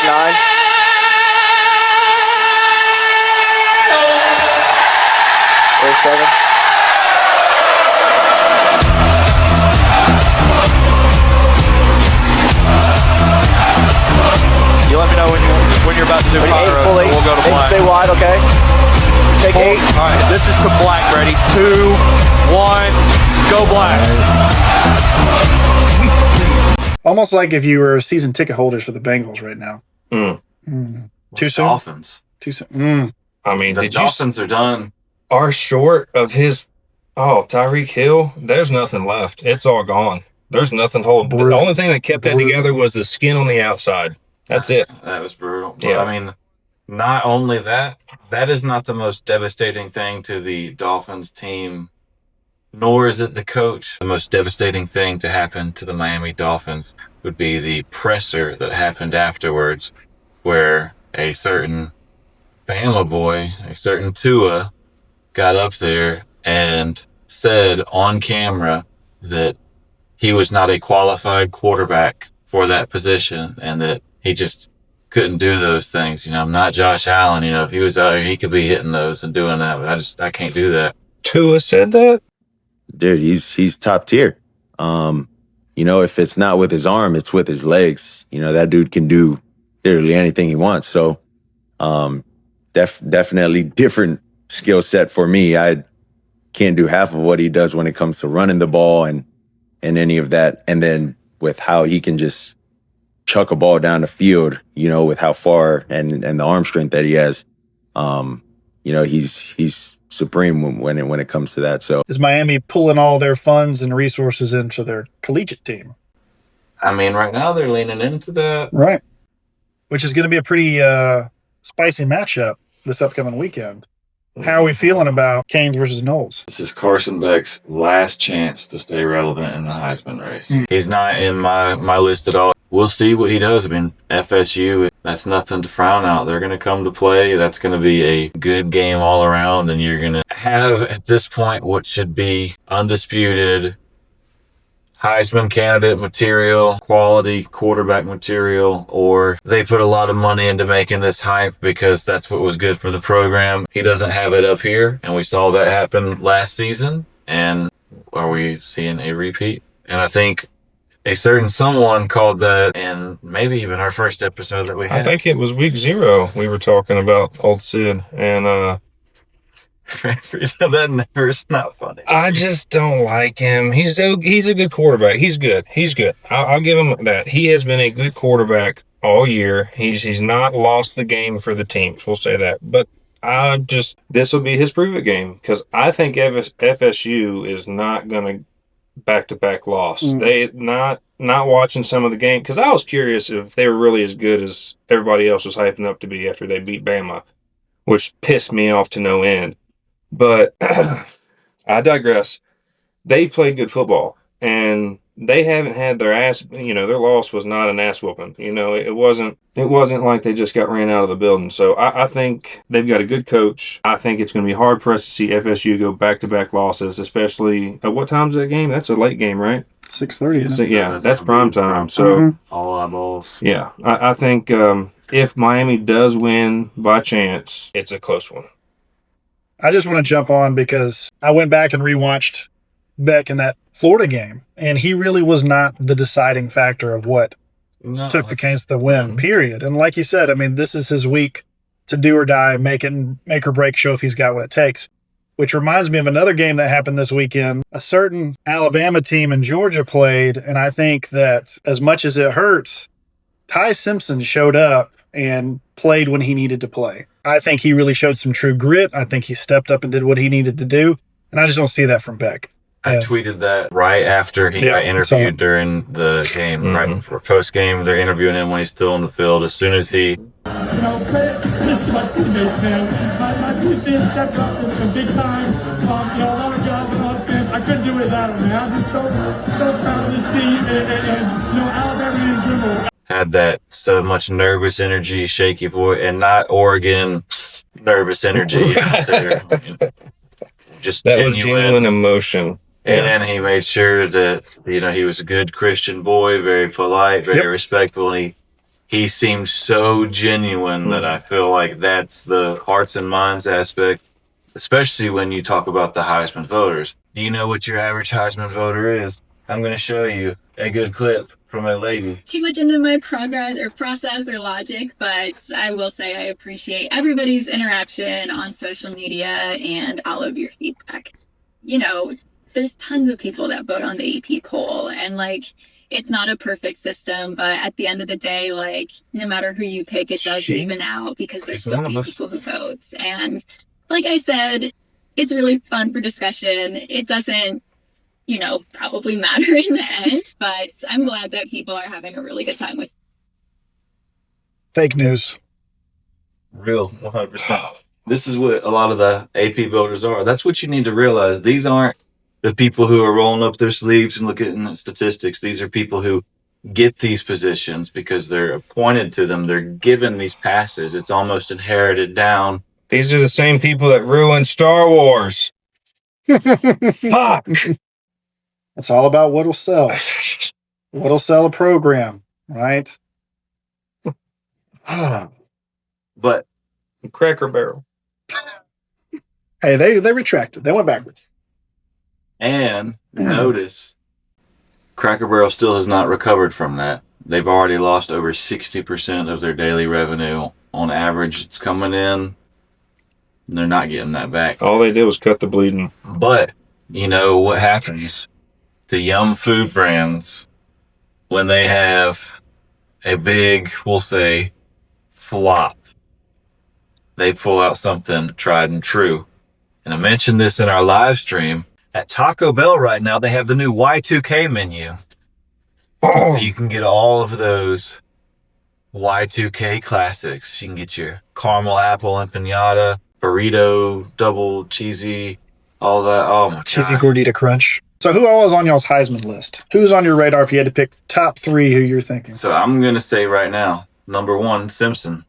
take 9. There's 7. You let me know when you're about to do Colorado, so we'll go to black. Stay wide, okay? Take 8. All right, this is to black. Ready? 2, 1, go black. Almost like if you were season ticket holders for the Bengals right now. Too soon? Dolphins. Too soon. I mean, The Dolphins are done. Are short of his Tyreek Hill, there's nothing left. It's all gone. There's nothing holding. The only thing that kept that together was the skin on the outside. That's it. That was brutal. But, Yeah. I mean, not only that is not the most devastating thing to the Dolphins team, nor is it the coach. The most devastating thing to happen to the Miami Dolphins would be the presser that happened afterwards, where a certain Bama boy, a certain Tua, got up there and said on camera that he was not a qualified quarterback for that position and that he just couldn't do those things. I'm not Josh Allen. If he was out here, he could be hitting those and doing that, but I can't do that. Tua said that? Dude, he's top tier. If it's not with his arm, it's with his legs. That dude can do literally anything he wants. So, definitely different skill set for me. I can't do half of what he does when it comes to running the ball and any of that. And then with how he can just chuck a ball down the field, with how far and the arm strength that he has, he's supreme when it comes to that. So Is Miami pulling all their funds and resources into their collegiate team? I mean, right now they're leaning into that. Right. Which is going to be a pretty spicy matchup this upcoming weekend. How are we feeling about Canes versus Knowles? This is Carson Beck's last chance to stay relevant in the Heisman race. He's not in my list at all. We'll see what he does. I mean, FSU, that's nothing to frown out. They're going to come to play. That's going to be a good game all around, and you're going to have, at this point, what should be undisputed Heisman candidate material, quality quarterback material, or they put a lot of money into making this hype because that's what was good for the program. He doesn't have it up here, and we saw that happen last season. And are we seeing a repeat? And I think a certain someone called that in maybe even our first episode that we had. I think it was week 0 we were talking about old Sid, and that never is not funny. I just don't like him. He's a good quarterback. He's good. I'll give him that. He has been a good quarterback all year. He's not lost the game for the teams. We'll say that. But this will be his prove it game because I think FSU is not going to back-to-back loss. They not watching some of the game because I was curious if they were really as good as everybody else was hyping up to be after they beat Bama, which pissed me off to no end. But I digress. They played good football, and they haven't had their ass. Their loss was not an ass whooping. It wasn't like they just got ran out of the building. So I think they've got a good coach. I think it's going to be hard pressed to see FSU go back-to-back losses, especially at what time's that game? That's a late game, right? 6:30. Yeah, that's prime time. So all eyeballs. Yeah, I think if Miami does win by chance, it's a close one. I just want to jump on because I went back and rewatched Beck in that Florida game, and he really was not the deciding factor of what took the Canes to the win, period. And like you said, I mean, this is his week to do or die, make or break, show if he's got what it takes. Which reminds me of another game that happened this weekend. A certain Alabama team in Georgia played, and I think that as much as it hurts, Ty Simpson showed up and played when he needed to play. I think he really showed some true grit. I think he stepped up and did what he needed to do, and I just don't see that from Beck. I tweeted that right after he got interviewed during the game, right before post-game. They're interviewing him when he's still on the field. As soon as he... It's my teammates, man. My defense stepped up in big time. A lot of guys on offense. I couldn't do it without them, man. I'm just so proud of this team and Alabama in general. Had that so much nervous energy, shaky voice, and not Oregon nervous energy. Just that was genuine emotion. And then he made sure that, he was a good Christian boy, very polite, very respectful. And he seemed so genuine that I feel like that's the hearts and minds aspect, especially when you talk about the Heisman voters. Do you know what your average Heisman voter is? I'm going to show you a good clip from a lady. Too much into my process or logic, but I will say I appreciate everybody's interaction on social media and all of your feedback. You know, there's tons of people that vote on the AP poll, and like, it's not a perfect system, but at the end of the day, like, no matter who you pick, it does even out because there's so many people who vote. And like I said, it's really fun for discussion. It doesn't, you know, probably matter in the end, but I'm glad that people are having a really good time with it. Fake news. Real, 100%. This is what a lot of the AP voters are. That's what you need to realize. These aren't the people who are rolling up their sleeves and looking at statistics. These are people who get these positions because they're appointed to them. They're given these passes. It's almost inherited down. These are the same people that ruined Star Wars. Fuck. It's all about what'll sell. What'll sell a program, right? But Cracker Barrel. Hey, they retracted. They went backwards. And notice, Cracker Barrel still has not recovered from that. They've already lost over 60% of their daily revenue. On average, it's coming in. And they're not getting that back. All they did was cut the bleeding. But, you know what happens to Yum Food brands when they have a big, we'll say, flop? They pull out something tried and true. And I mentioned this in our live stream. At Taco Bell right now, they have the new Y2K menu. So you can get all of those Y2K classics. You can get your caramel apple and piñata, burrito, double cheesy, all that. Oh my Cheesy God. gordita crunch. So who all is on y'all's Heisman list? Who's on your radar if you had to pick top 3 who you're thinking? So I'm going to say right now, number 1, Simpson.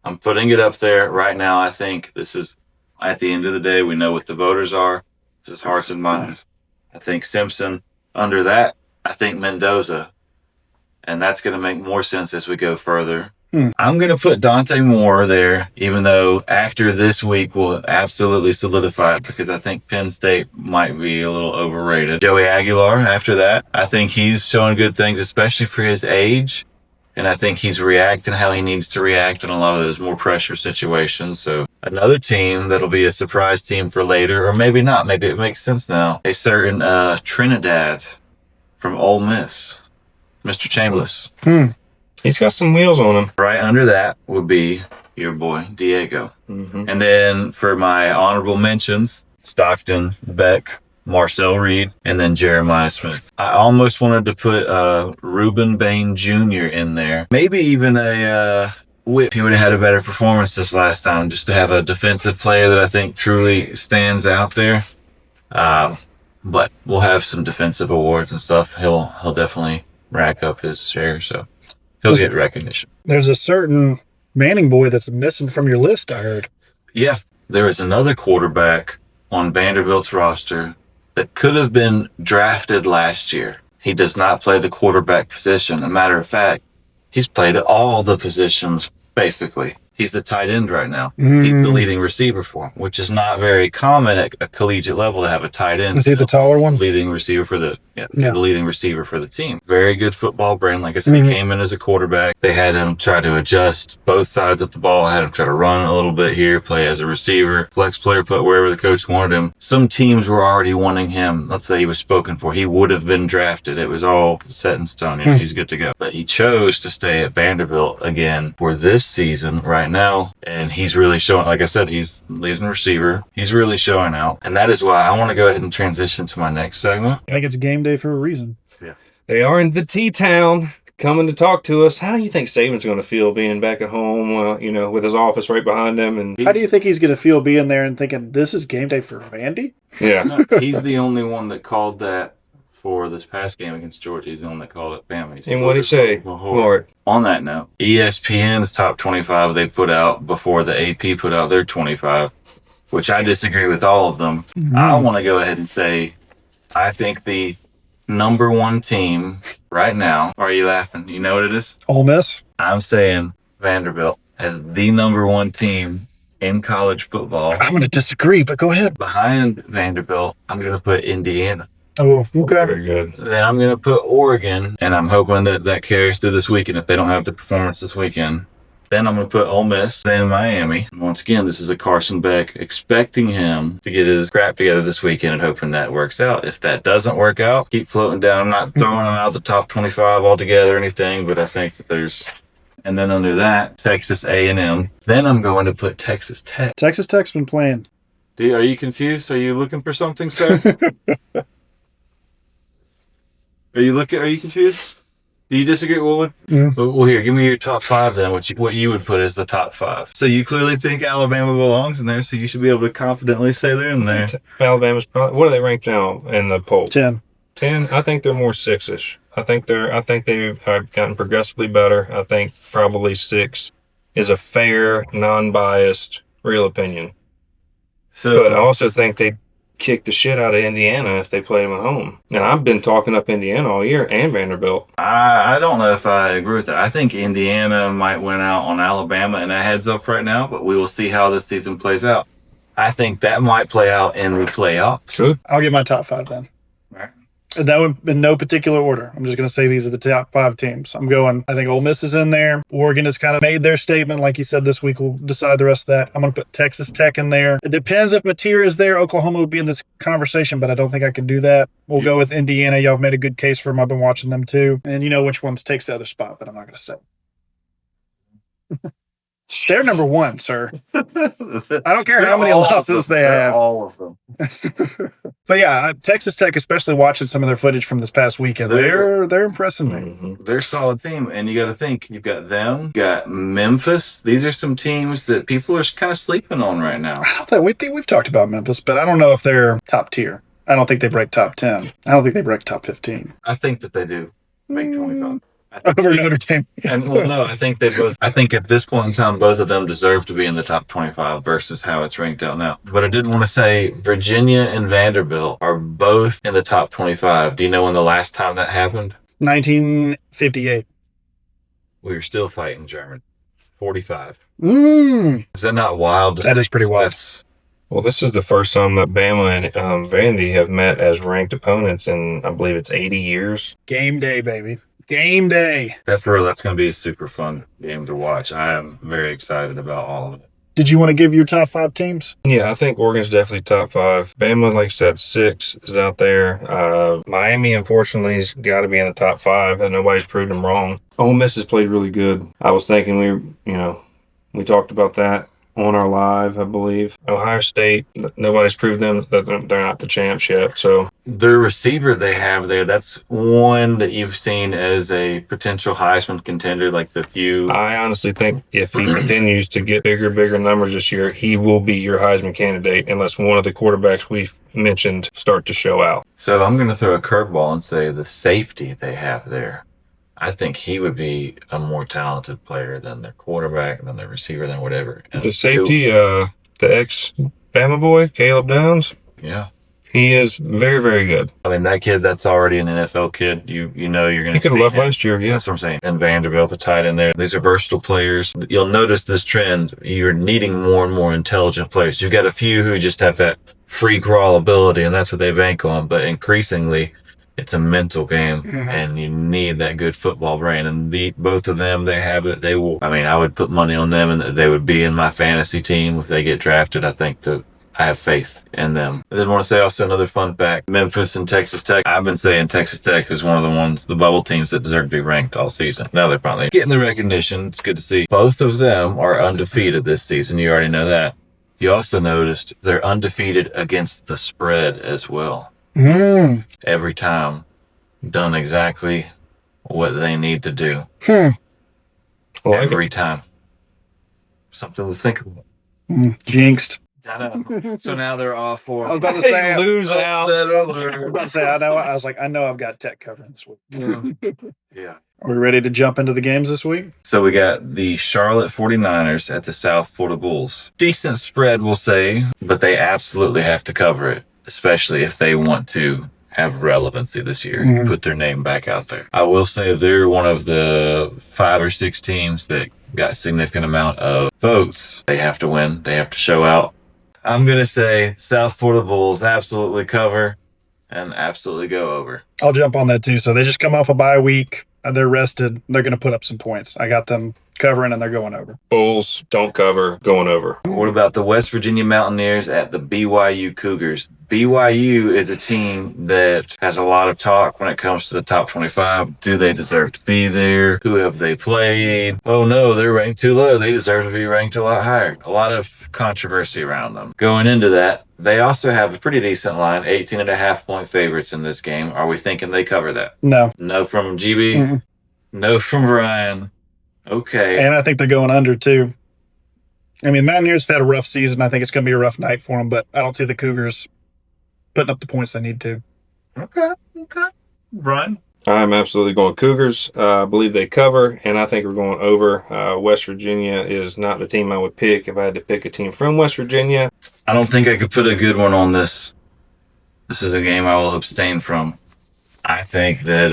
I'm putting it up there right now. I think this is, at the end of the day, we know what the voters are. This is hearts and minds. I think Simpson. Under that, I think Mendoza. And that's going to make more sense as we go further. I'm going to put Dante Moore there, even though after this week we'll absolutely solidify it because I think Penn State might be a little overrated. Joey Aguilar, after that, I think he's showing good things, especially for his age. And I think he's reacting how he needs to react in a lot of those more pressure situations. So another team that'll be a surprise team for later, or maybe not. Maybe it makes sense now. A certain Trinidad from Ole Miss, Mr. Chambliss. He's got some wheels on him. Right under that would be your boy, Diego. And then for my honorable mentions, Stockton, Beck, Marcel Reed, and then Jeremiah Smith. I almost wanted to put Reuben Bain Jr. in there. Maybe even a Whip. He would have had a better performance this last time, just to have a defensive player that I think truly stands out there. But we'll have some defensive awards and stuff. He'll definitely rack up his share, so he'll get recognition. There's a certain Manning boy that's missing from your list, I heard. Yeah, there is another quarterback on Vanderbilt's roster that could have been drafted last year. He does not play the quarterback position. As a matter of fact, he's played all the positions, basically. He's the tight end right now. He's the leading receiver for him, which is not very common at a collegiate level to have a tight end. Is he the taller one? Leading receiver for the leading receiver for the team. Very good football brain. Like I said, he came in as a quarterback. They had him try to adjust both sides of the ball, had him try to run a little bit here, play as a receiver, flex player, put wherever the coach wanted him. Some teams were already wanting him. Let's say he was spoken for. He would have been drafted. It was all set in stone. He's good to go. But he chose to stay at Vanderbilt again for this season right now. And he's really showing, like I said, he's leading receiver. He's really showing out. And that is why I want to go ahead and transition to my next segment. I think it's game day for a reason. Yeah. They are in the T-Town coming to talk to us. How do you think Saban's going to feel being back at home, with his office right behind him? And How do you think he's going to feel being there and thinking, this is game day for Vandy? yeah. No, he's the only one that called that for this past game against Georgia. He's the one that called it family. And what'd he say? Lord. On that note, ESPN's top 25 they put out before the AP put out their 25, which I disagree with all of them. I want to go ahead and say I think the number one team right now, why are you laughing? You know what it is? Ole Miss? I'm saying Vanderbilt as the number one team in college football. I'm going to disagree, but go ahead. Behind Vanderbilt, I'm going to put Indiana. Oh, okay. Very good. Then I'm going to put Oregon, and I'm hoping that carries through this weekend if they don't have the performance this weekend. Then I'm going to put Ole Miss, then Miami. Once again, this is a Carson Beck, expecting him to get his crap together this weekend and hoping that works out. If that doesn't work out, keep floating down. I'm not throwing them out the top 25 altogether or anything, but I think that there's... And then under that, Texas A&M. Then I'm going to put Texas Tech. Texas Tech's been playing. Dude, are you confused? Are you looking for something, sir? Are you confused? Do you disagree? Well, here, give me your top 5 then, what you would put as the top 5. So you clearly think Alabama belongs in there, so you should be able to confidently say they're in there. Alabama's probably, what are they ranked now in the poll? 10. 10? I think they're more 6-ish. I think they've gotten progressively better. I think probably 6 is a fair, non-biased, real opinion. But I also think they kick the shit out of Indiana if they play them at home. And I've been talking up Indiana all year and Vanderbilt. I don't know if I agree with that. I think Indiana might win out on Alabama in a heads up right now, but we will see how this season plays out. I think that might play out in the playoffs. True. I'll get my top 5 then. All right. And that would in no particular order. I'm just going to say these are the top 5 teams. I think Ole Miss is in there. Oregon has kind of made their statement. Like you said, this week we'll decide the rest of that. I'm going to put Texas Tech in there. It depends if Mateer is there. Oklahoma would be in this conversation, but I don't think I can do that. We'll go with Indiana. Y'all have made a good case for them. I've been watching them too. And you know which ones takes the other spot, but I'm not going to say. They're number 1, sir. I don't care how many losses they have. All of them. But yeah, Texas Tech, especially watching some of their footage from this past weekend, they're impressing me. Mm-hmm. They're a solid team, and you got to think you've got them, you got Memphis. These are some teams that people are kind of sleeping on right now. I don't think we've talked about Memphis, but I don't know if they're top tier. I don't think they break top 10. I don't think they break top 15. I think that they do make 25. Over Notre Dame. And well, no, I think at this point in time, both of them deserve to be in the top 25 versus how it's ranked out now. But I did want to say Virginia and Vanderbilt are both in the top 25. Do you know when the last time that happened? 1958. We were still fighting German. 45. Is that not wild? That is pretty wild. Well, this is the first time that Bama and Vandy have met as ranked opponents in, I believe it's 80 years. Game day, baby. Game day. That's going to be a super fun game to watch. I am very excited about all of it. Did you want to give your top 5 teams? Yeah, I think Oregon's definitely top 5. Bama, like I said, 6 is out there. Miami, unfortunately, has got to be in the top 5, and nobody's proved them wrong. Ole Miss has played really good. I was thinking we talked about that on our live, I believe. Ohio State, nobody's proved them that they're not the champs yet. So the receiver they have there, that's one that you've seen as a potential Heisman contender, like the few. I honestly think if he continues to get bigger numbers this year, he will be your Heisman candidate unless one of the quarterbacks we've mentioned start to show out. So I'm going to throw a curveball and say the safety they have there. I think he would be a more talented player than their quarterback, than their receiver, than whatever. And the safety, the ex-Bama boy, Caleb Downs. Yeah. He is very, very good. I mean, that kid, that's already an NFL kid. You know you're going to. He could have left last year, yeah. That's what I'm saying. And Vanderbilt, the tight end there. These are versatile players. You'll notice this trend. You're needing more and more intelligent players. You've got a few who just have that free crawl ability, and that's what they bank on. But increasingly, it's a mental game, and you need that good football brain. And both of them, they have it. They will. I mean, I would put money on them, and they would be in my fantasy team if they get drafted. I think that I have faith in them. I did want to say also another fun fact: Memphis and Texas Tech. I've been saying Texas Tech is one of the bubble teams that deserve to be ranked all season. Now they're finally getting the recognition. It's good to see. Both of them are undefeated this season. You already know that. You also noticed they're undefeated against the spread as well. Every time, done exactly what they need to do. Every time. Something to think about. Jinxed. I know. So now they're all four. I was about to say, lose out. I was about to say, I know I've got Tech covering this week. Yeah. Are we ready to jump into the games this week? So we got the Charlotte 49ers at the South Florida Bulls. Decent spread, we'll say, but they absolutely have to cover it, especially if they want to have relevancy this year, put their name back out there. I will say they're one of the 5 or 6 teams that got a significant amount of votes. They have to win. They have to show out. I'm going to say South Florida Bulls absolutely cover and absolutely go over. I'll jump on that too. So they just come off a bye week. They're rested. They're going to put up some points. I got them covering and they're going over. Bulls don't cover, going over. What about the West Virginia Mountaineers at the BYU Cougars? BYU is a team that has a lot of talk when it comes to the top 25. Do they deserve to be there? Who have they played? Oh no, they're ranked too low. They deserve to be ranked a lot higher. A lot of controversy around them. Going into that, they also have a pretty decent line, 18.5-point favorites in this game. Are we thinking they cover that? No. No from GB? Mm-hmm. No from Brian. Okay. And I think they're going under too. I mean, Mountaineers have had a rough season. I think it's going to be a rough night for them, but I don't see the Cougars putting up the points they need to. Okay. Brian? I'm absolutely going Cougars. I believe they cover, and I think we're going over. West Virginia is not the team I would pick if I had to pick a team from West Virginia. I don't think I could put a good one on this. This is a game I will abstain from. I think that,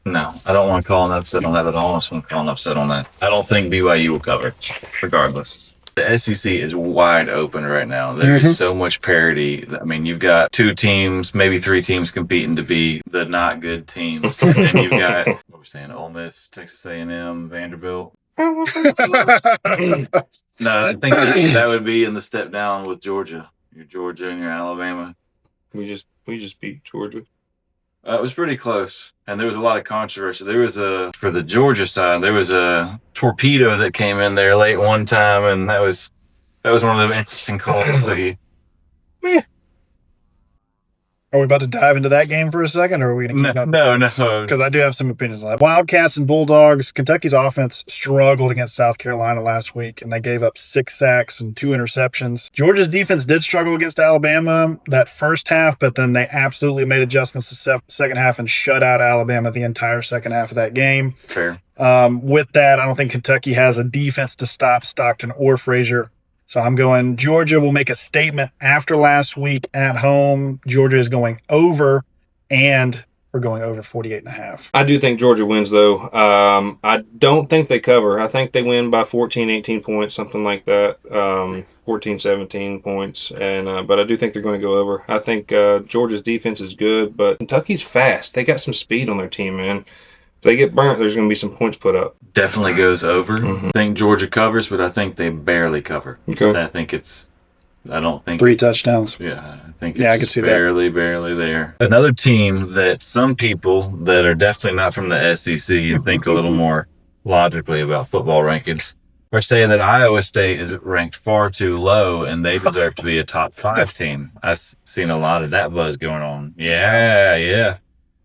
no, I don't want to call an upset on that at all. I just want to call an upset on that. I don't think BYU will cover, regardless. The SEC is wide open right now. There is so much parity. I mean, you've got 2 teams, maybe 3 teams competing to be the not good teams. And then you've got, what we're saying, Ole Miss, Texas A&M, Vanderbilt. No, I think that would be in the step down with Georgia. Your Georgia and your Alabama. We just beat Georgia. It was pretty close, and there was a lot of controversy. There was for the Georgia side, there was a torpedo that came in there late one time, and that was one of the interesting calls that he. Are we about to dive into that game for a second, or are we going to keep up? No. Because I do have some opinions on that. Wildcats and Bulldogs. Kentucky's offense struggled against South Carolina last week, and they gave up 6 sacks and 2 interceptions. Georgia's defense did struggle against Alabama that first half, but then they absolutely made adjustments the second half and shut out Alabama the entire second half of that game. Fair. With that, I don't think Kentucky has a defense to stop Stockton or Frazier. So I'm going Georgia will make a statement after last week at home. Georgia is going over, and we're going over 48.5. I do think Georgia wins, though. I don't think they cover. I think they win by 14, 18 points, something like that. 14, 17 points. But I do think they're going to go over. I think Georgia's defense is good, but Kentucky's fast. They got some speed on their team, man. If they get burnt, there's going to be some points put up. Definitely goes over. I think Georgia covers, but I think they barely cover. Okay. I don't think 3 touchdowns. Yeah, I think it's I can see barely there. Another team that some people that are definitely not from the SEC and think a little more logically about football rankings are saying that Iowa State is ranked far too low and they deserve to be a top 5 team. I've seen a lot of that buzz going on. Yeah.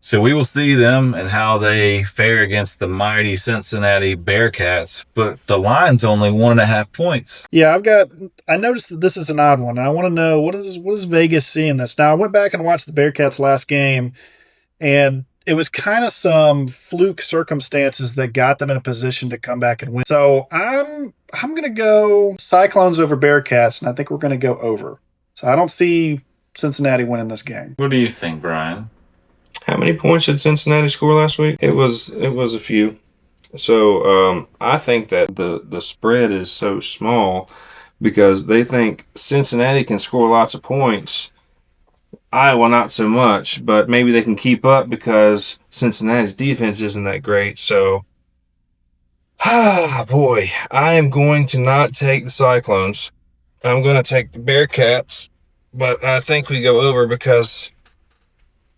So we will see them and how they fare against the mighty Cincinnati Bearcats, but the line's only 1.5 points. Yeah, I noticed that this is an odd one. I want to know what is Vegas seeing this? Now I went back and watched the Bearcats last game, and it was kind of some fluke circumstances that got them in a position to come back and win. So I'm gonna go Cyclones over Bearcats, and I think we're gonna go over. So I don't see Cincinnati winning this game. What do you think, Brian? How many points did Cincinnati score last week? It was a few. So I think that the spread is so small because they think Cincinnati can score lots of points. Iowa not so much, but maybe they can keep up because Cincinnati's defense isn't that great. So, boy, I am going to not take the Cyclones. I'm going to take the Bearcats, but I think we go over because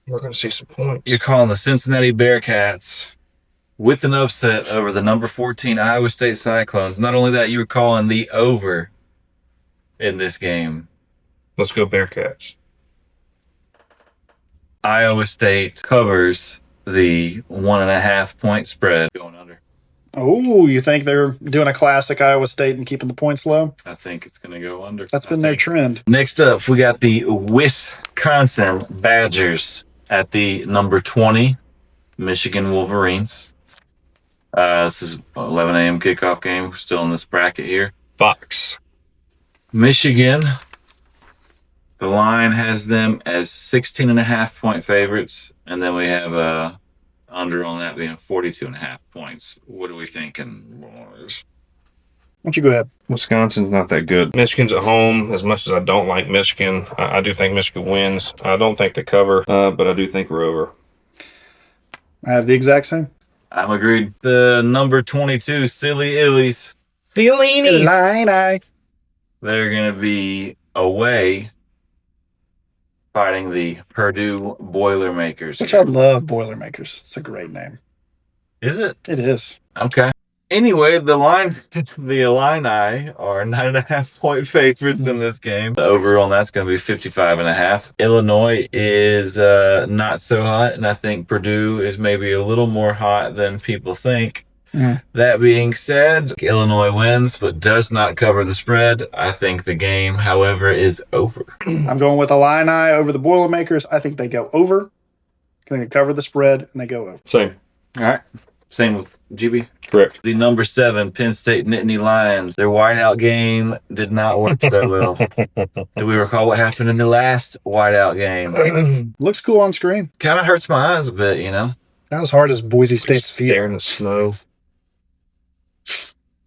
we're going to see some points. You're calling the Cincinnati Bearcats with an upset over the number 14 Iowa State Cyclones. Not only that, you were calling the over in this game. Let's go Bearcats. Iowa State covers the 1.5 point spread. Going under. Oh, you think they're doing a classic Iowa State and keeping the points low? I think it's going to go under. That's been their trend. Next up, we got the Wisconsin Badgers at the number 20 Michigan Wolverines. This is 11 a.m. kickoff game. We're still in this bracket here. Fox. Michigan The line has them as 16.5-point favorites, and then we have under on that being 42.5 points. What are we thinking, boys? Why don't you go ahead? Wisconsin's not that good. Michigan's at home. As much as I don't like Michigan, I do think Michigan wins. I don't think they cover, but I do think we're over. I have the exact same. I'm agreed. The number 22 Silly Illies. The Illini. They're going to be away fighting the Purdue Boilermakers. Which I love Boilermakers. It's a great name. Is it? It is. Okay. Anyway, the Illini are 9.5-point favorites in this game. The over on that's going to be 55.5. Illinois is not so hot, and I think Purdue is maybe a little more hot than people think. That being said, Illinois wins, but does not cover the spread. I think the game, however, is over. I'm going with Illini over the Boilermakers. I think they go over. I think they cover the spread, and they go over. Same. All right. Same with GB. Correct. The number 7 Penn State Nittany Lions. Their whiteout game did not work that well. Do we recall what happened in the last whiteout game? Looks cool on screen. Kind of hurts my eyes a bit, you know? Not as hard as Boise State's Stare field. in the snow.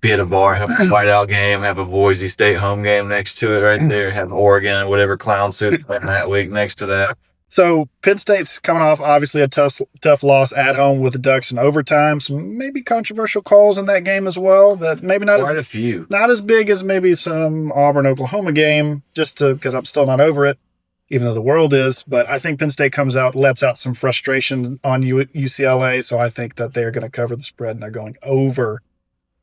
Be at a bar, have a whiteout game, have a Boise State home game next to it right there, have Oregon, whatever clown suit went that week next to that. So Penn State's coming off obviously a tough loss at home with the Ducks in overtime. Some maybe controversial calls in that game as well. That maybe not Quite a few. Not as big as maybe some Auburn Oklahoma game. Just because I'm still not over it, even though the world is. But I think Penn State comes out, lets out some frustration on UCLA. So I think that they're going to cover the spread and they're going over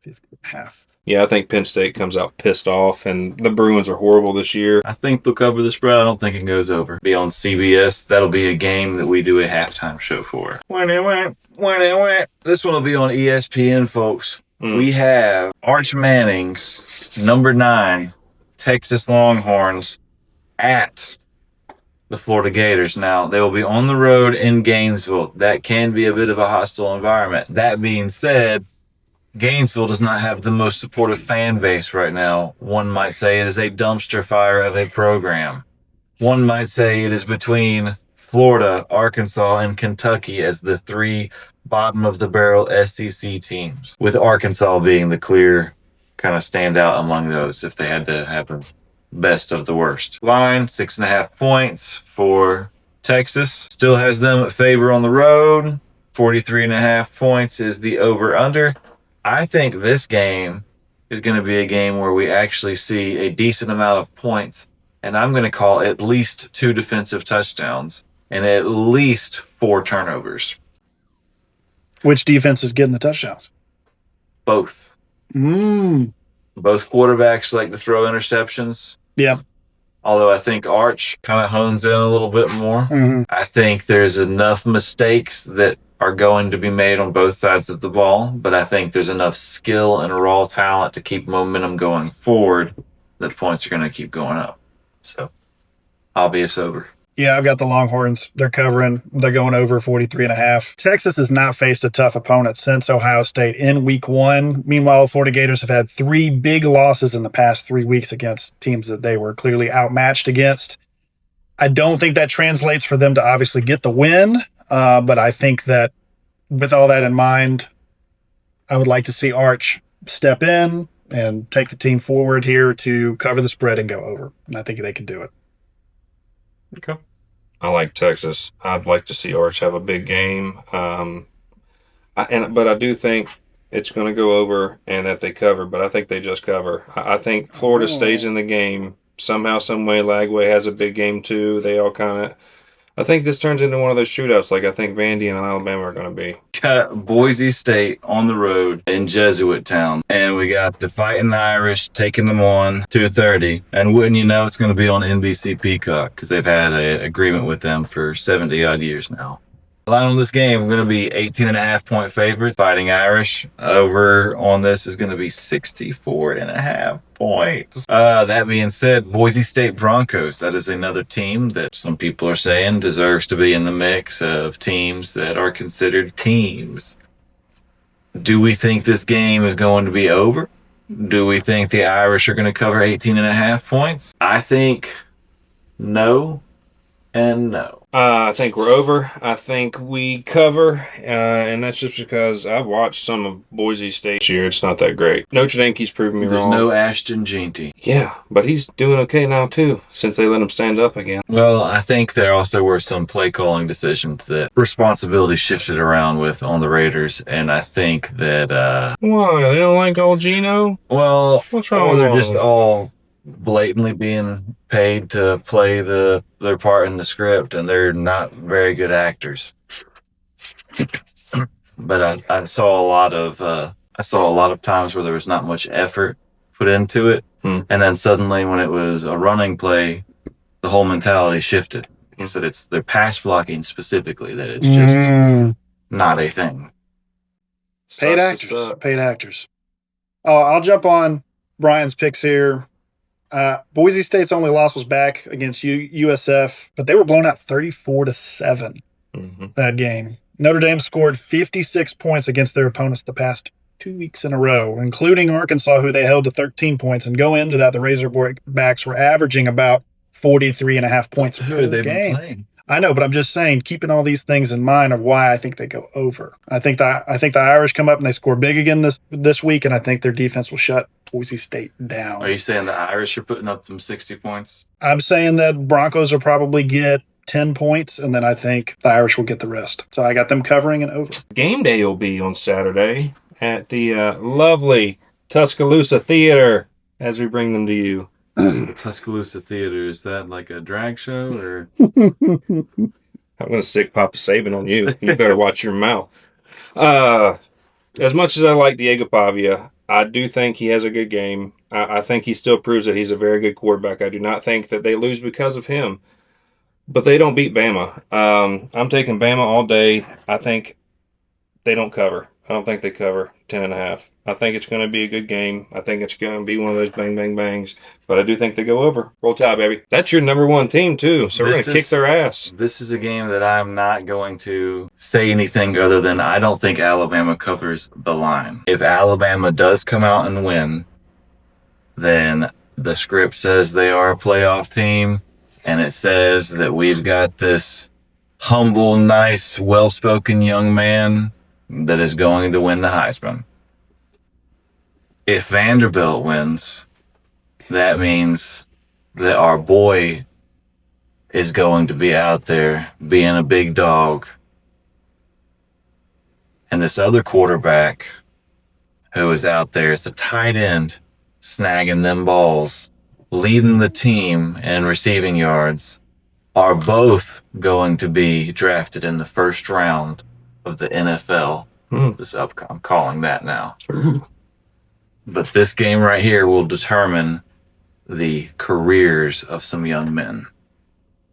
50.5. Yeah, I think Penn State comes out pissed off, and the Bruins are horrible this year. I think they'll cover the spread. I don't think it goes over. Be on CBS. That'll be a game that we do a halftime show for. This one will be on ESPN, folks. We have Arch Manning's number 9 Texas Longhorns at the Florida Gators. Now, they will be on the road in Gainesville. That can be a bit of a hostile environment. That being said, Gainesville does not have the most supportive fan base right now. One might say it is a dumpster fire of a program. One might say it is between Florida, Arkansas, and Kentucky as the 3 bottom-of-the-barrel SEC teams, with Arkansas being the clear kind of standout among those if they had to have the best of the worst. Line, 6.5 points for Texas. Still has them at favor on the road. 43.5 points is the over-under. I think this game is going to be a game where we actually see a decent amount of points, and I'm going to call at least 2 defensive touchdowns and at least 4 turnovers. Which defense is getting the touchdowns? Both. Both quarterbacks like to throw interceptions. Yeah. Although I think Arch kind of hones in a little bit more. I think there's enough mistakes that are going to be made on both sides of the ball, but I think there's enough skill and raw talent to keep momentum going forward that points are going to keep going up. So, obvious over. Yeah, I've got the Longhorns. They're covering. They're going over 43.5. Texas has not faced a tough opponent since Ohio State in week 1. Meanwhile, Florida Gators have had 3 big losses in the past 3 weeks against teams that they were clearly outmatched against. I don't think that translates for them to obviously get the win, but I think that with all that in mind, I would like to see Arch step in and take the team forward here to cover the spread and go over. And I think they can do it. Okay. I like Texas. I'd like to see Arch have a big game. But I do think it's going to go over and that they cover, but I think they just cover. I think Florida stays in the game somehow, some way. Lagway has a big game too. They all kind of, I think this turns into one of those shootouts like I think Vandy and Alabama are going to be. Got Boise State on the road in Jesuit Town, and we got the Fighting Irish taking them on 2:30. And wouldn't you know, it's going to be on NBC Peacock because they've had an agreement with them for 70 odd years now. The line on this game, we're going to be 18.5 point favorites. Fighting Irish over on this is going to be 64.5 points. That being said, Boise State Broncos, that is another team that some people are saying deserves to be in the mix of teams that are considered teams. Do we think this game is going to be over? Do we think the Irish are going to cover 18.5 points? I think no, and no. I think we're over. I think we cover, and that's just because I've watched some of Boise State this year. It's not that great. Notre Dame keeps proving me There's wrong. no Ashton Jeanty. Yeah, but he's doing okay now, too, since they let him stand up again. Well, I think there also were some play calling decisions that responsibility shifted around with on the Raiders, and I think that Why? They don't like old Gino? well, What's wrong or with they're all just of them? all blatantly being paid to play their part in the script, and they're not very good actors. But I saw a lot of times where there was not much effort put into it, and then suddenly when it was a running play, the whole mentality shifted. He said it's their pass blocking specifically that it's just not a thing. Paid actors. Oh, I'll jump on Brian's picks here. Boise State's only loss was back against USF, but they were blown out 34-7 that game. Notre Dame scored 56 points against their opponents the past 2 weeks in a row, including Arkansas, who they held to 13 points. And go into that, the Razorbacks were averaging about 43.5 points per game. Playing? I know, but I'm just saying, keeping all these things in mind of why I think they go over. I think the Irish come up and they score big again this week, and I think their defense will shut Boise State down. Are you saying the Irish are putting up them 60 points? I'm saying that Broncos will probably get 10 points, and then I think the Irish will get the rest. So I got them covering and over. Game day will be on Saturday at the lovely Tuscaloosa Theater as we bring them to you. The Tuscaloosa Theater, is that like a drag show or? I'm going to sick Papa Saban on you. You better watch your mouth. As much as I like Diego Pavia, I do think he has a good game. I think he still proves that he's a very good quarterback. I do not think that they lose because of him. But they don't beat Bama. I'm taking Bama all day. I think they don't cover. I don't think they cover 10.5. I think it's going to be a good game. I think it's going to be one of those bang, bang, bangs. But I do think they go over. Roll Tide, baby. That's your number one team, too. So we're going to kick their ass. This is a game that I'm not going to say anything other than I don't think Alabama covers the line. If Alabama does come out and win, then the script says they are a playoff team. And it says that we've got this humble, nice, well-spoken young man that is going to win the Heisman. If Vanderbilt wins, that means that our boy is going to be out there being a big dog. And this other quarterback who is out there is a tight end snagging them balls, leading the team in receiving yards, are both going to be drafted in the first round of the NFL. I'm calling that now. But this game right here will determine the careers of some young men.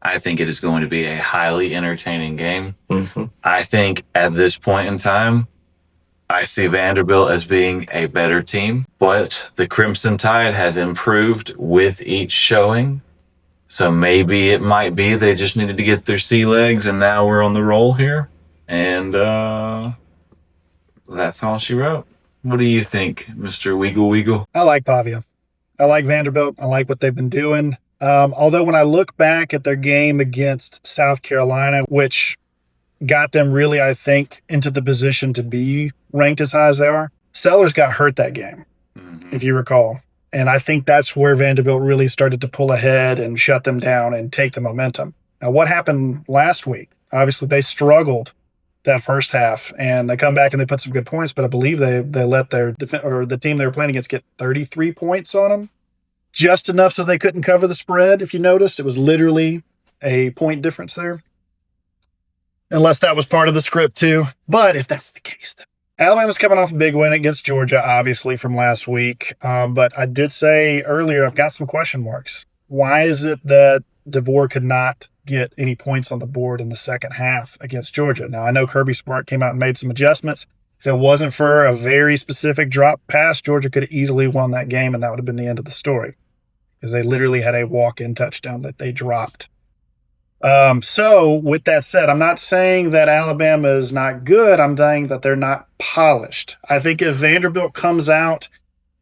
I think it is going to be a highly entertaining game. I think at this point in time, I see Vanderbilt as being a better team, but the Crimson Tide has improved with each showing. So maybe it might be they just needed to get their sea legs, and now we're on the roll here. And that's all she wrote. What do you think, Mr. Weagle? I like Pavia. I like Vanderbilt. I like what they've been doing. Although when I look back at their game against South Carolina, which got them really, I think, into the position to be ranked as high as they are, Sellers got hurt that game, if you recall. And I think that's where Vanderbilt really started to pull ahead and shut them down and take the momentum. Now, what happened last week? Obviously, they struggled that first half, and they come back and they put some good points, but I believe they let the team they were playing against get 33 points on them. Just enough so they couldn't cover the spread. If you noticed, it was literally a point difference there. Unless that was part of the script too. But if that's the case, then Alabama's coming off a big win against Georgia, obviously, from last week. But I did say earlier, I've got some question marks. Why is it that DeVore could not get any points on the board in the second half against Georgia? Now, I know Kirby Smart came out and made some adjustments. If it wasn't for a very specific drop pass, Georgia could have easily won that game, and that would have been the end of the story, because they literally had a walk-in touchdown that they dropped. So with that said, I'm not saying that Alabama is not good. I'm saying that they're not polished. I think if Vanderbilt comes out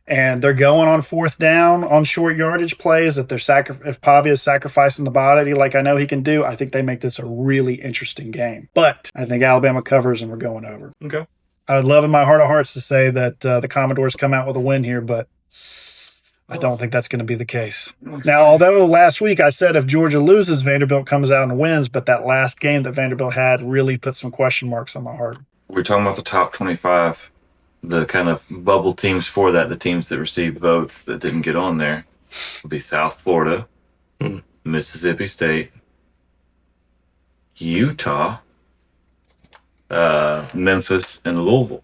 and they're going on fourth down on short yardage plays, if Pavia's sacrificing the body like I know he can do, I think they make this a really interesting game. But I think Alabama covers and we're going over. Okay. I would love in my heart of hearts to say that the Commodores come out with a win here, but I don't think that's going to be the case. Now, although last week I said if Georgia loses, Vanderbilt comes out and wins, but that last game that Vanderbilt had really put some question marks on my heart. We're talking about the top 25, the kind of bubble teams for that, the teams that received votes that didn't get on there would be South Florida, Mississippi State, Utah, Memphis, and Louisville.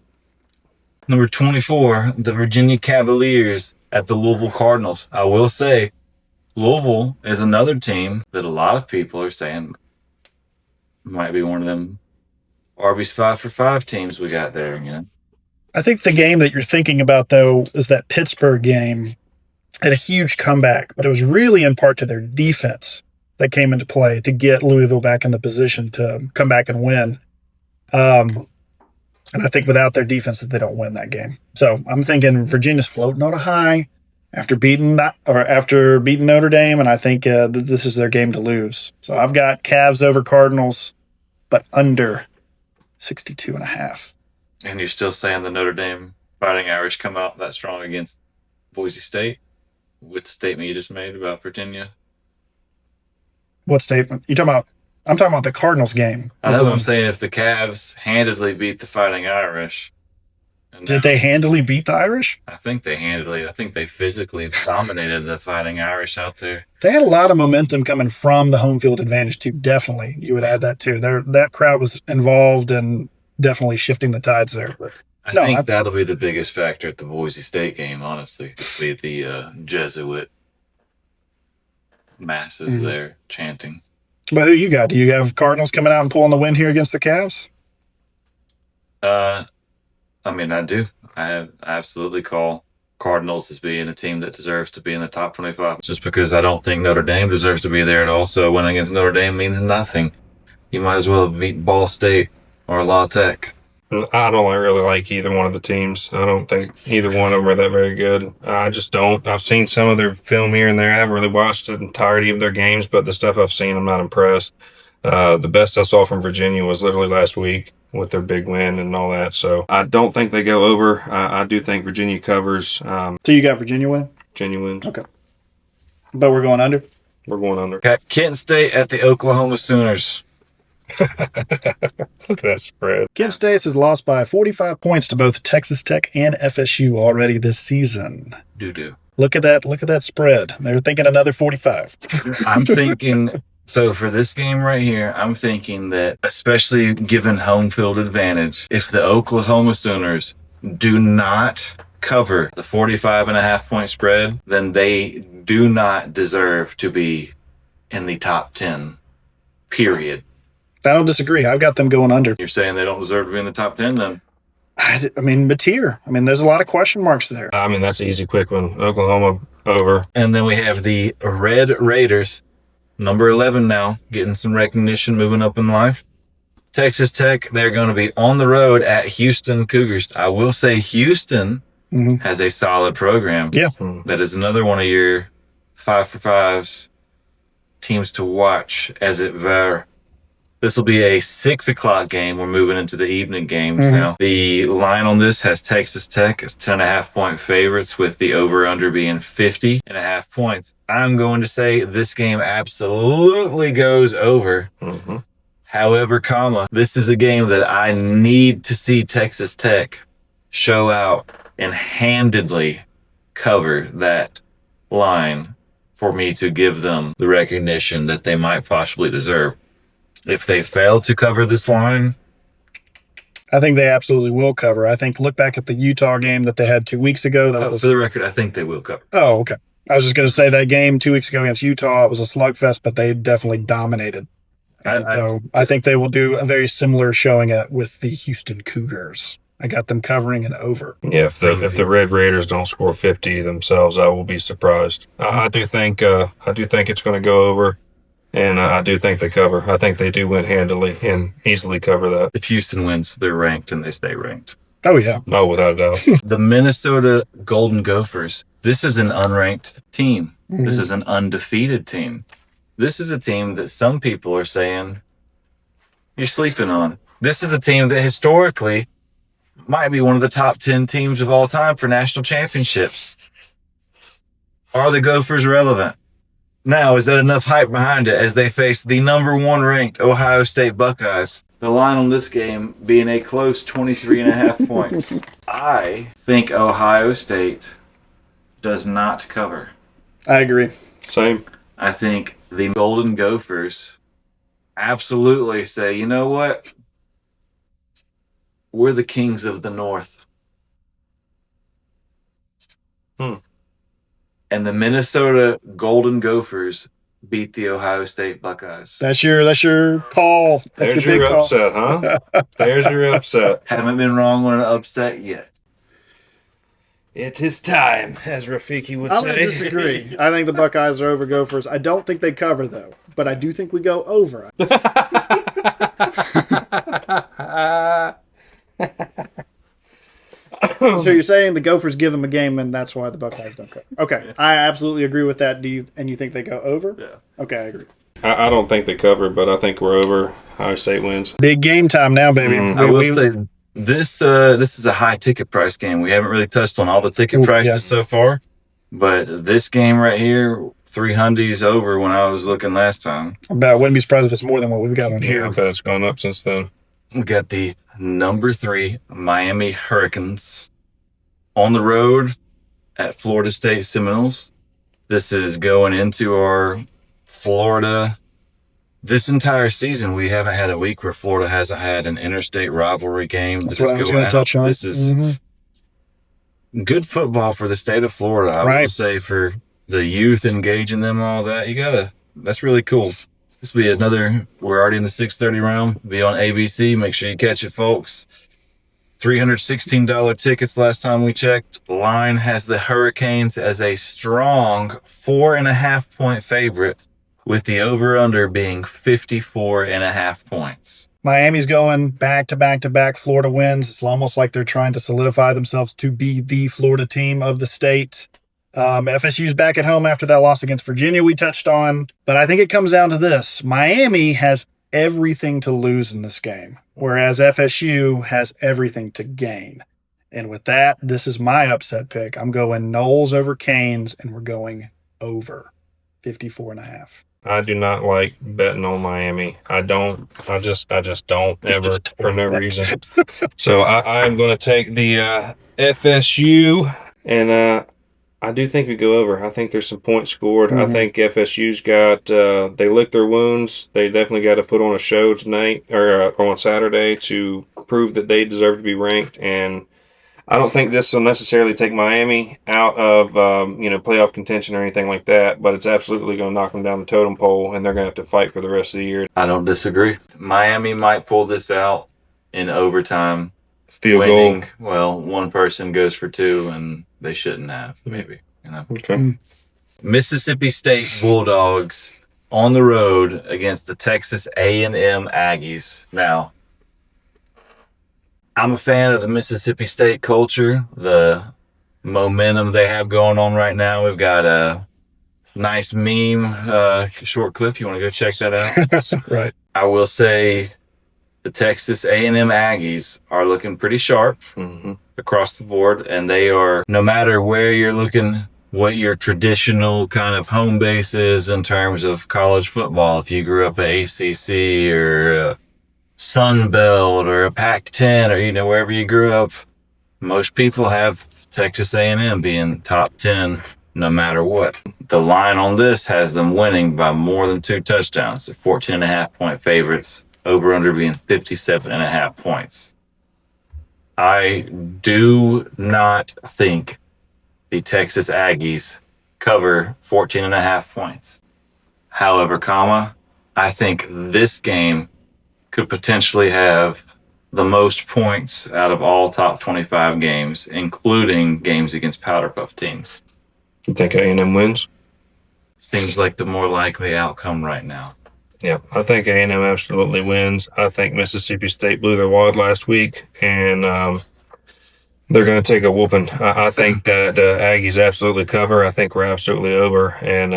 Number 24, the Virginia Cavaliers at the Louisville Cardinals. I will say, Louisville is another team that a lot of people are saying might be one of them Arby's 5 for 5 teams we got there again. I think the game that you're thinking about, though, is that Pittsburgh game. Had a huge comeback, but it was really in part to their defense that came into play to get Louisville back in the position to come back and win. And I think without their defense that they don't win that game. So I'm thinking Virginia's floating on a high after beating Notre Dame, and I think this is their game to lose. So I've got Cavs over Cardinals, but under 62.5. And you're still saying the Notre Dame Fighting Irish come out that strong against Boise State with the statement you just made about Virginia? What statement? I'm talking about the Cardinals game. I know what I'm saying. If the Cavs handedly beat the Fighting Irish. Did they handily beat the Irish? I think they physically dominated the Fighting Irish out there. They had a lot of momentum coming from the home field advantage, too. Definitely. You would add that, too. That crowd was involved in definitely shifting the tides there. But I think that'll be the biggest factor at the Boise State game, honestly. Be the Jesuit masses there chanting. But who you got? Do you have Cardinals coming out and pulling the win here against the Cavs? I mean, I do. I absolutely call Cardinals as being a team that deserves to be in the top 25. Just because I don't think Notre Dame deserves to be there at all. So winning against Notre Dame means nothing. You might as well have beat Ball State or La Tech. I don't really like either one of the teams. I don't think either one of them are that very good. I just don't. I've seen some of their film here and there. I haven't really watched the entirety of their games, but the stuff I've seen, I'm not impressed. The best I saw from Virginia was literally last week with their big win and all that. So I don't think they go over. I do think Virginia covers. So you got Virginia win? Virginia wins. Okay. But we're going under? We're going under. Got Kent State at the Oklahoma Sooners. Look at that spread. Kent State has lost by 45 points to both Texas Tech and FSU already this season. Doo-doo. Look at that spread. They're thinking another 45. I'm thinking, so for this game right here, I'm thinking that, especially given home field advantage, if the Oklahoma Sooners do not cover the 45.5 point spread, then they do not deserve to be in the top 10, period. I don't disagree. I've got them going under. You're saying they don't deserve to be in the top 10 then? I mean, Mateer. I mean, there's a lot of question marks there. I mean, that's an easy, quick one. Oklahoma over. And then we have the Red Raiders, number 11 now, getting some recognition, moving up in life. Texas Tech, they're going to be on the road at Houston Cougars. I will say Houston has a solid program. Yeah. That is another one of your 5 for 5s teams to watch, as it were. This will be a 6 o'clock game. We're moving into the evening games now. The line on this has Texas Tech as 10.5 point favorites, with the over-under being 50.5 points. I'm going to say this game absolutely goes over. However, this is a game that I need to see Texas Tech show out and handedly cover that line for me to give them the recognition that they might possibly deserve. If they fail to cover this line, I think they absolutely will cover. I think look back at the Utah game that they had 2 weeks ago. For the record, I think they will cover. Oh, okay. I was just going to say that game 2 weeks ago against Utah, it was a slugfest, but they definitely dominated. I think they will do a very similar showing with the Houston Cougars. I got them covering and over. Yeah, if the Red Raiders don't score 50 themselves, I will be surprised. I do think it's going to go over. And I do think they cover. I think they do win handily and easily cover that. If Houston wins, they're ranked and they stay ranked. Oh, yeah. No, without a doubt. The Minnesota Golden Gophers. This is an unranked team. This is an undefeated team. This is a team that some people are saying you're sleeping on. This is a team that historically might be one of the top 10 teams of all time for national championships. Are the Gophers relevant? Now, is that enough hype behind it as they face the number 1 ranked Ohio State Buckeyes? The line on this game being a close 23.5 points. I think Ohio State does not cover. I agree. Same. I think the Golden Gophers absolutely say, you know what? We're the kings of the North. And the Minnesota Golden Gophers beat the Ohio State Buckeyes. That's your call. There's big your call. upset, huh? There's your upset. Haven't been wrong on an upset yet. It is time, as Rafiki would I'm going to say. disagree. I think the Buckeyes are over Gophers. I don't think they cover, though. But I do think we go over. So you're saying the Gophers give them a game, and that's why the Buckeyes don't cover. Okay, I absolutely agree with that. And you think they go over? Yeah. Okay, I agree. I don't think they cover, but I think we're over. Ohio State wins. Big game time now, baby. I will say this is a high ticket price game. We haven't really touched on all the ticket prices so far, but this game right here, 300's over when I was looking last time. I wouldn't be surprised if it's more than what we've got on here. Yeah, I bet it's gone up since then. We got the number 3 Miami Hurricanes on the road at Florida State Seminoles. This is going into our Florida. This entire season, we haven't had a week where Florida hasn't had an interstate rivalry game. That's what I was going to touch on. This is good football for the state of Florida. I would say for the youth, engaging them, all that. That's really cool. This will be another, we're already in the 6:30 round. Be on ABC. Make sure you catch it, folks. $316 tickets last time we checked. Line has the Hurricanes as a strong 4.5 point favorite, with the over-under being 54.5 points. Miami's going back to back to back Florida wins. It's almost like they're trying to solidify themselves to be the Florida team of the state. FSU's back at home after that loss against Virginia we touched on. But I think it comes down to this. Miami has everything to lose in this game, whereas FSU has everything to gain. And with that, this is my upset pick. I'm going Noles over Canes, and we're going over 54.5. I do not like betting on Miami. I just don't ever for no reason. So I'm going to take the FSU, and I do think we go over. I think there's some points scored. I think FSU's got they licked their wounds. They definitely got to put on a show tonight or on Saturday to prove that they deserve to be ranked. And I don't think this will necessarily take Miami out of playoff contention or anything like that, but it's absolutely going to knock them down the totem pole, and they're going to have to fight for the rest of the year. I don't disagree. Miami might pull this out in overtime. Field goal. Well, one person goes for 2, and they shouldn't have, maybe. Okay. Mississippi State Bulldogs on the road against the Texas A&M Aggies. Now, I'm a fan of the Mississippi State culture, the momentum they have going on right now. We've got a nice meme, short clip. You want to go check that out? Right. I will say the Texas A&M Aggies are looking pretty sharp across the board, and they are, no matter where you're looking, what your traditional kind of home base is in terms of college football. If you grew up at ACC or Sun Belt or a Pac-10 or wherever you grew up, most people have Texas A&M being top 10 no matter what. The line on this has them winning by more than 2 touchdowns. They're 14.5 point favorites, over under being 57.5 points. I do not think the Texas Aggies cover 14.5 points. However, I think this game could potentially have the most points out of all top 25 games, including games against Powder Puff teams. You think A&M wins? Seems like the more likely outcome right now. Yeah, I think A&M absolutely wins. I think Mississippi State blew their wad last week, and They're going to take a whooping. I think that Aggies absolutely cover. I think we're absolutely over. And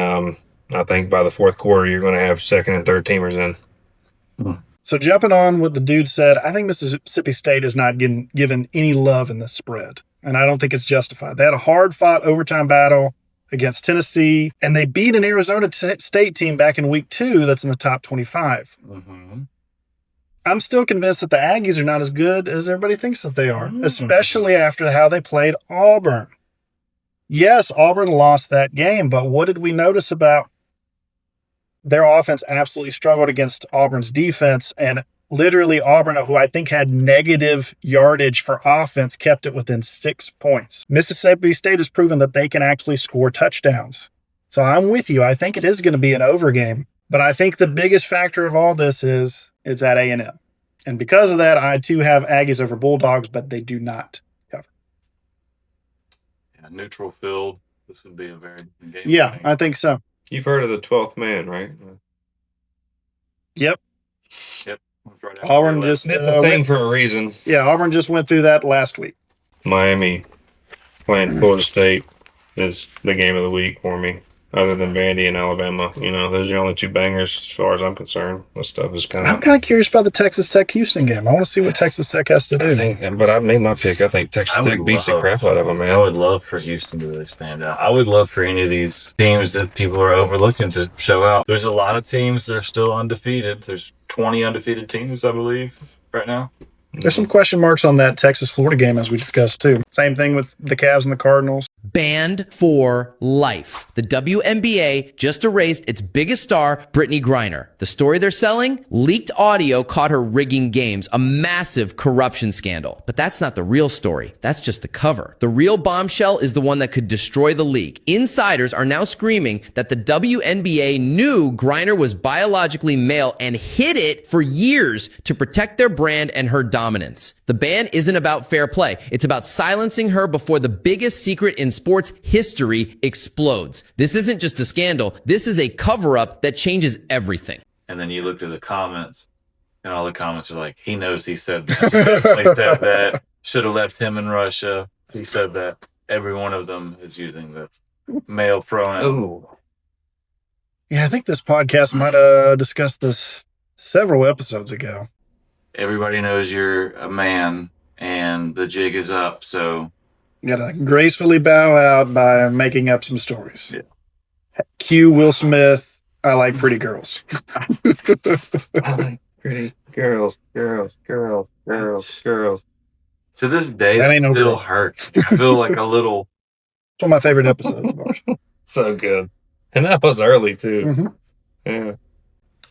I think by the fourth quarter, you're going to have second and third teamers in. So jumping on what the dude said, I think Mississippi State is not given any love in this spread. And I don't think it's justified. They had a hard-fought overtime battle against Tennessee, and they beat an Arizona State team back in week 2 that's in the top 25. Mm-hmm. I'm still convinced that the Aggies are not as good as everybody thinks that they are, especially after how they played Auburn. Yes, Auburn lost that game, but what did we notice about their offense? Absolutely struggled against Auburn's defense, and literally Auburn, who I think had negative yardage for offense, kept it within 6 points. Mississippi State has proven that they can actually score touchdowns. So I'm with you. I think it is going to be an over game, but I think the biggest factor of all this is it's at A&M. And because of that, I too have Aggies over Bulldogs, but they do not cover. Yeah, neutral field. This would be a very good game. Yeah, I think so. You've heard of the 12th man, right? Yep. Yep. Right Auburn just It's a thing for a reason. Yeah, Auburn just went through that last week. Miami playing Florida State is the game of the week for me. Other than Vandy and Alabama, those are the only 2 bangers as far as I'm concerned. This stuff is I'm kind of curious about the Texas Tech Houston game. I want to see what Texas Tech has to do. But I made my pick. I think Texas Tech beats the crap out of them, man. I would love for Houston to really stand out. I would love for any of these teams that people are overlooking to show out. There's a lot of teams that are still undefeated. There's 20 undefeated teams, I believe, right now. There's some question marks on that Texas-Florida game, as we discussed, too. Same thing with the Cavs and the Cardinals. Banned for life. The WNBA just erased its biggest star, Brittney Griner. The story they're selling? Leaked audio caught her rigging games, a massive corruption scandal. But that's not the real story. That's just the cover. The real bombshell is the one that could destroy the league. Insiders are now screaming that the WNBA knew Griner was biologically male and hid it for years to protect their brand and her dominance. The ban isn't about fair play. It's about silencing her before the biggest secret in sports history explodes. This isn't just a scandal. This is a cover-up that changes everything. And then you look at the comments, and all the comments are like, he knows he said that. He definitely said that. Should have left him in Russia. He said that. Every one of them is using the male pronoun. Ooh. Yeah, I think this podcast might have discussed this several episodes ago. Everybody knows you're a man, and the jig is up, so... You gotta gracefully bow out by making up some stories. Yeah. Cue Will Smith, I like pretty girls. I like pretty girls. To this day, That that ain't no still girl. hurts. I feel like a little... It's one of my favorite episodes, Marsh. So good. And that was early, too. Mhm. Yeah.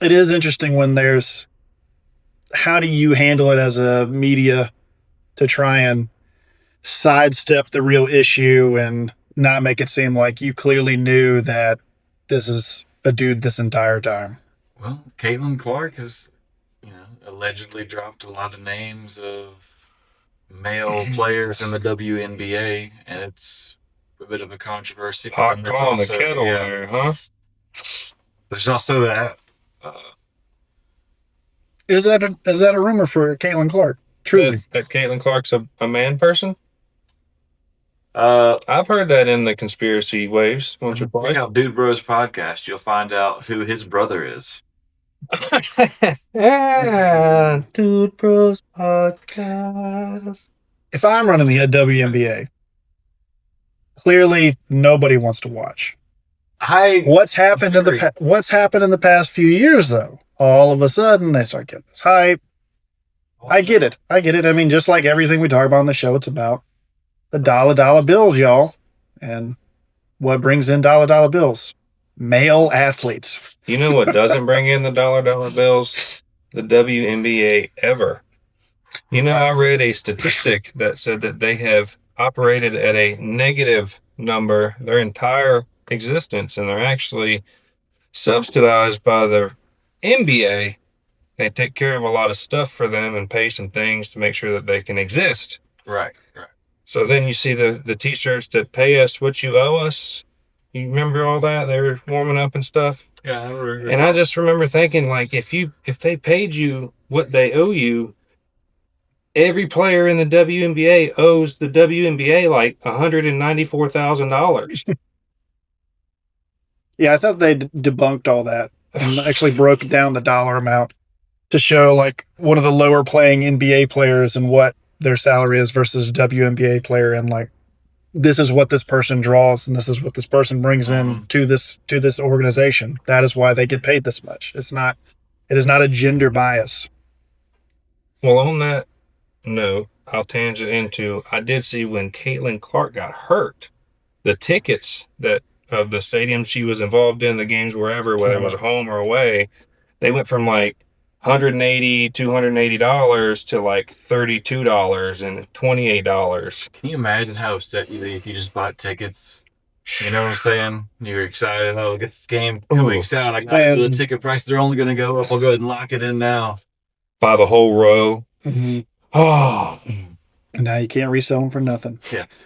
It is interesting when there's... How do you handle it as a media to try and sidestep the real issue and not make it seem like you clearly knew that this is a dude this entire time? Well, Caitlin Clark has, allegedly dropped a lot of names of male players in the WNBA, and it's a bit of a controversy. Hot call on the Also, kettle there, huh? There's also that. Is that a rumor for Caitlin Clark? Truly. That Caitlin Clark's a man person? Uh, I've heard that in the conspiracy waves once or check twice. out Dude Bros podcast. You'll find out who his brother is. Yeah, Dude Bros podcast. If I'm running the WNBA, clearly nobody wants to watch. What's happened in the past few years, though? All of a sudden, they start getting this hype. I get it. I mean, just like everything we talk about on the show, it's about the dollar bills, y'all. And what brings in dollar bills? Male athletes. You know what doesn't bring in the dollar bills? The WNBA ever. I read a statistic that said that they have operated at a negative number their entire existence, and they're actually subsidized by the NBA. They take care of a lot of stuff for them and pay some things to make sure that they can exist. Right. So then you see the t-shirts that pay us what you owe us. You remember all that? They were warming up and stuff. Yeah, I remember. And I just remember thinking, like, if they paid you what they owe you, every player in the WNBA owes the WNBA like $194,000. Yeah, I thought they debunked all that and actually broke down the dollar amount to show like one of the lower playing NBA players and what their salary is versus a WNBA player, and like this is what this person draws and this is what this person brings in to this organization. That is why they get paid this much. It is not a gender bias. Well, on that note, I'll tangent into, I did see when Caitlin Clark got hurt, the tickets that of the stadium she was involved in, the games wherever, whether it was home or away, they went from like $180, $280 to like $32 and $28. Can you imagine how upset you'd be if you just bought tickets? You know what I'm saying? You're excited. Oh, get this game 2 weeks out. I got to the ticket price. They're only going to go up. I'll go ahead and lock it in now. Buy the whole row. Mm-hmm. Oh. And now you can't resell them for nothing. Yeah.